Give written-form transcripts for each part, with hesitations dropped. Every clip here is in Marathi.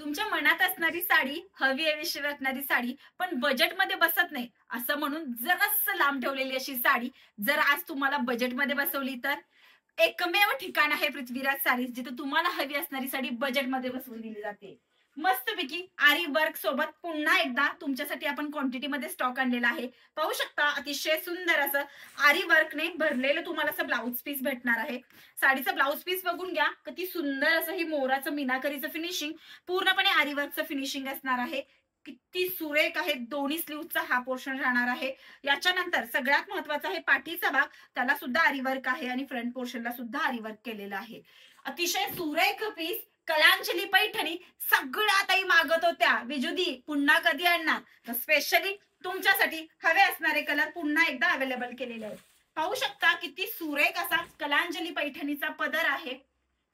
तुमच्या मनात असणारी साडी, हवी हवीशी वाटणारी साडी, पण बजेटमध्ये बसत नाही, असं म्हणून जरासं लांब ठेवलेली अशी साडी, जर आज तुम्हाला बजेटमध्ये बसवली तर एकमेव ठिकाण आहे पृथ्वीराज सारीज, जिथे तुम्हाला हवी असणारी साडी बजेटमध्ये बसवून दिली जाते. मस्तपैकी आरी वर्क सोबत पुन्हा एकदा तुमच्यासाठी आपण क्वांटिटीमध्ये स्टॉक आणलेला आहे. पाहू शकता अतिशय सुंदर असं आरी वर्कने भरलेलं तुम्हाला असं ब्लाउज पीस भेटणार आहे. साडीचं ब्लाउज पीस बघून घ्या, किती सुंदर असं ही मोराचं मीनाकरीचं फिनिशिंग, पूर्णपणे आरी वर्कचं फिनिशिंग असणार आहे. किती सुरेख आहे. दोन्ही स्लीव्हचा हा पोर्शन राहणार आहे. याच्यानंतर सगळ्यात महत्वाचा आहे पाठीचा भाग, त्याला सुद्धा आरी वर्क आहे आणि फ्रंट पोर्शनला सुद्धा आरी वर्क केलेलं आहे. अतिशय सुरेख पीस. कलांजली पैठणी सगळ्या ताई मागत होत्या, विजुदी पुन्हा कधी आणणार, तर स्पेशली तुमच्यासाठी हवे असणारे कलर पुन्हा एकदा अवेलेबल केलेले आहेत. पाहू शकता किती सुरेख असा कलांजली पैठणीचा पदर आहे.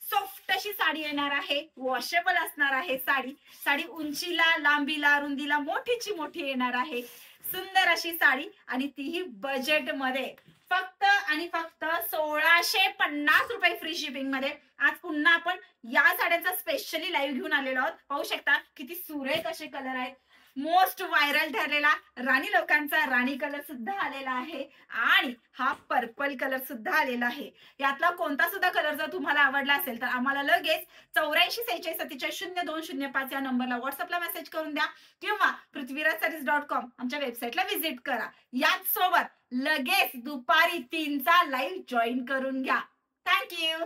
सॉफ्ट अशी साडी येणार आहे, वॉशेबल असणार आहे साडी. साडी उंचीला, लांबीला, रुंदीला मोठीची मोठी येणार आहे. सुंदर अशी साडी आणि तीही बजेट मध्ये. फक्त आणि फक्त 1650 रुपये फ्री शिपिंग मध्ये. आज पुन्हा आपण या साड्यांचा स्पेशली लाईव्ह घेऊन आलेलो आहोत. पाहू शकता किती सुरेख असे कलर आहेत. मोस्ट व्हायरल ठरलेला राणी लोकांचा राणी कलर सुद्धा आलेला आहे आणि हा पर्पल कलर सुद्धा आलेला आहे. यातला कोणता सुद्धा कलर जर तुम्हाला आवडला असेल तर आम्हाला लगेच 8446474205 या नंबरला व्हॉट्सअपला मेसेज करून द्या किंवा पृथ्वीराजsarees.com आमच्या वेबसाईटला व्हिजिट करा. याच सोबत लगेच दुपारी 3चा लाईव्ह जॉईन करून घ्या. थँक्यू.